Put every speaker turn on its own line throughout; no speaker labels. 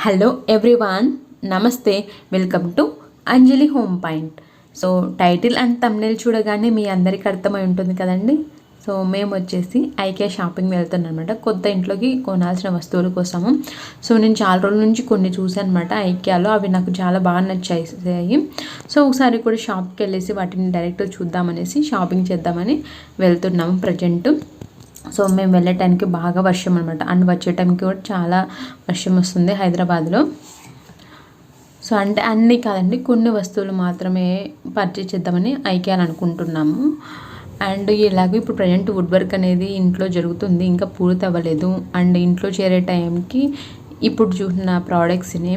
Hello everyone, నమస్తే. Welcome to Anjali home point. So title and thumbnail చూడగానే మీ అందరికీ అర్థమై ఉంటుంది కదండి. సో మేము వచ్చేసి ఐకియా షాపింగ్ వెళ్తున్నాం అనమాట, కొత్త ఇంట్లోకి కొనాల్సిన వస్తువుల కోసము. సో నేను చాలా రోజుల నుంచి కొన్ని చూసాను అనమాట ఐకియాలో, అవి నాకు చాలా బాగా నచ్చాయి. సో ఒకసారి కూడా షాప్కి వెళ్ళేసి వాటిని డైరెక్ట్ చూద్దామనేసి షాపింగ్ చేద్దామని వెళ్తున్నాము ప్రజెంట్. సో మేము వెళ్ళే టైంకి బాగా వర్షం అనమాట, అండ్ వచ్చే టైంకి కూడా చాలా వర్షం వస్తుంది హైదరాబాద్లో. సో అంటే అన్నీ కాదండి, కొన్ని వస్తువులు మాత్రమే పర్చేజ్ చేద్దామని ఐకియాని అనుకుంటున్నాము. అండ్ ఇలాగ ఇప్పుడు ప్రజెంట్ వుడ్ వర్క్ అనేది ఇంట్లో జరుగుతుంది, ఇంకా పూర్తి అవ్వలేదు. అండ్ ఇంట్లో చేరే టైంకి ఇప్పుడు చూసిన ప్రోడక్ట్స్ని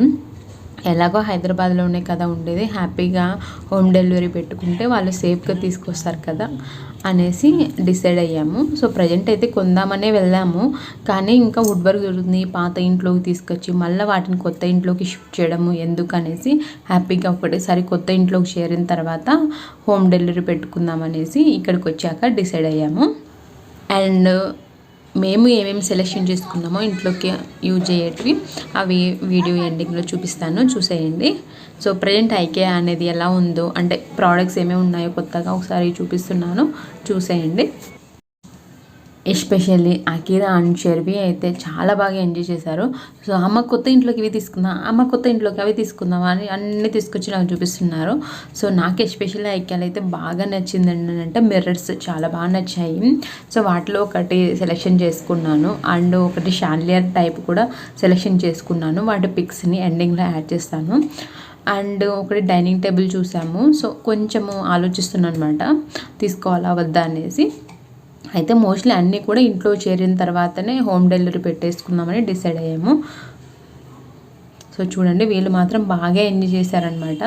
ఎలాగో హైదరాబాద్లోనే కదా ఉండేది, హ్యాపీగా హోమ్ డెలివరీ పెట్టుకుంటే వాళ్ళు సేఫ్గా తీసుకొస్తారు కదా అనేసి డిసైడ్ అయ్యాము. సో ప్రజెంట్ అయితే కొందామనే వెళ్ళాము, కానీ ఇంకా వుడ్ వర్క్ జరుగుతుంది, పాత ఇంట్లోకి తీసుకొచ్చి మళ్ళీ వాటిని కొత్త ఇంట్లోకి షిఫ్ట్ చేయడము ఎందుకు అనేసి హ్యాపీగా ఒకటేసారి కొత్త ఇంట్లోకి చేరిన తర్వాత హోమ్ డెలివరీ పెట్టుకుందాం అనేసి ఇక్కడికి వచ్చాక డిసైడ్ అయ్యాము. అండ్ మేము ఏమేమి సెలెక్షన్ చేసుకున్నామో ఇంట్లోకి యూజ్ అయ్యేటివి అవి వీడియో ఎండింగ్లో చూపిస్తాను, చూసేయండి. సో ప్రజెంట్ ఐకియా అనేది ఎలా ఉందో, అంటే ప్రోడక్ట్స్ ఏమేమి ఉన్నాయో కొత్తగా ఒకసారి చూపిస్తున్నాను, చూసేయండి. ఎస్పెషల్లీ అకీరా అండ్ షెర్వి అయితే చాలా బాగా ఎంజాయ్ చేశారు. సో అమ్మ కొత్త ఇంట్లోకి ఇవి తీసుకుందాం, అమ్మ కొత్త ఇంట్లోకి అవి తీసుకుందాం అని అన్నీ తీసుకొచ్చి నాకు చూపిస్తున్నారు. సో నాకు ఎస్పెషల్లీ ఐకియాలో అయితే బాగా నచ్చింది అంటే మిర్రర్స్ చాలా బాగా నచ్చాయి. సో వాటిలో ఒకటి సెలెక్షన్ చేసుకున్నాను, అండ్ ఒకటి షాన్లియర్ టైప్ కూడా సెలెక్షన్ చేసుకున్నాను. వాటి పిక్స్ని ఎండింగ్లో యాడ్ చేస్తాను. అండ్ ఒకటి డైనింగ్ టేబుల్ చూసాము. సో కొంచెము ఆలోచిస్తున్నాను అనమాట, తీసుకోవాలా వద్దా అనేసి. అయితే మోస్ట్లీ అన్నీ కూడా ఇంట్లో చేరిన తర్వాతనే హోమ్ డెలివరీ పెట్టేసుకుందామని డిసైడ్ అయ్యాము. సో చూడండి, వీళ్ళు మాత్రం బాగా ఎంజాయ్ చేశారనమాట.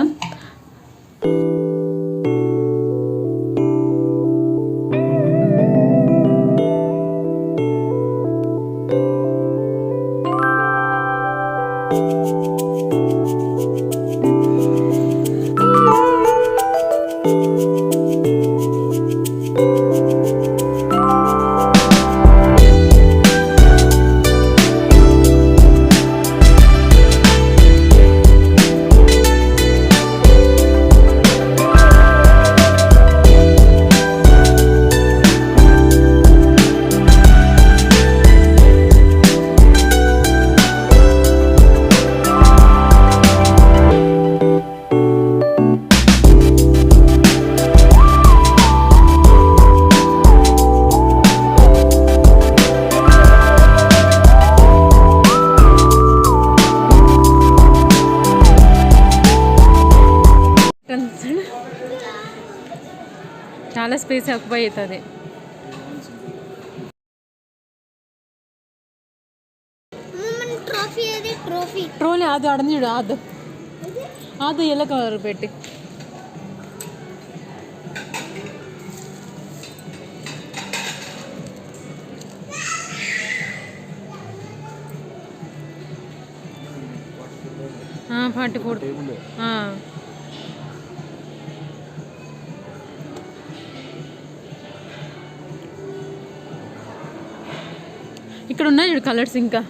చాలా స్పేస్ ఆక్యుపై అవుతుంది. ట్రోలీ అది అడని చూడు, అది ఎల్లో కలర్ పెట్టి ఫార్టీ ఫోర్. ఇక్కడ ఉన్నాయి చూడు కలర్స్. ఇంకా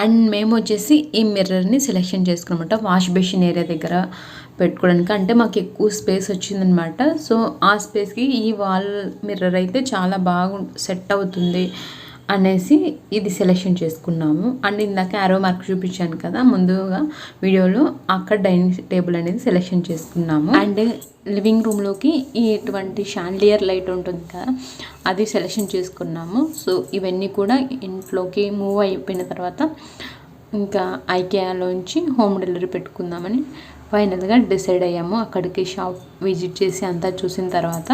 అండ్ మేము వచ్చేసి ఈ మిర్రర్ని సెలెక్షన్ చేసుకున్నమాట వాష్ బేసిన్ ఏరియా దగ్గర పెట్టుకోవడానికి. అంటే మాకు ఎక్కువ స్పేస్ వచ్చిందనమాట. సో ఆ స్పేస్కి ఈ వాల్ మిర్రర్ అయితే చాలా బాగా సెట్ అవుతుంది అనేసి ఇది సెలెక్షన్ చేసుకున్నాము. అండ్ ఇందాక యారో మార్క్ చూపించాను కదా ముందుగా వీడియోలో, అక్కడ డైనింగ్ టేబుల్ అనేది సెలెక్షన్ చేసుకున్నాము. అండ్ లివింగ్ రూమ్లోకి ఇటువంటి షాండ్లియర్ లైట్ ఉంటుంది కదా, అది సెలెక్షన్ చేసుకున్నాము. సో ఇవన్నీ కూడా ఇంట్లోకి మూవ్ అయిపోయిన తర్వాత ఇంకా ఐకియాలోంచి హోమ్ డెలివరీ పెట్టుకుందామని ఫైనల్గా డిసైడ్ అయ్యాము. అక్కడికి షాప్ విజిట్ చేసి అంతా చూసిన తర్వాత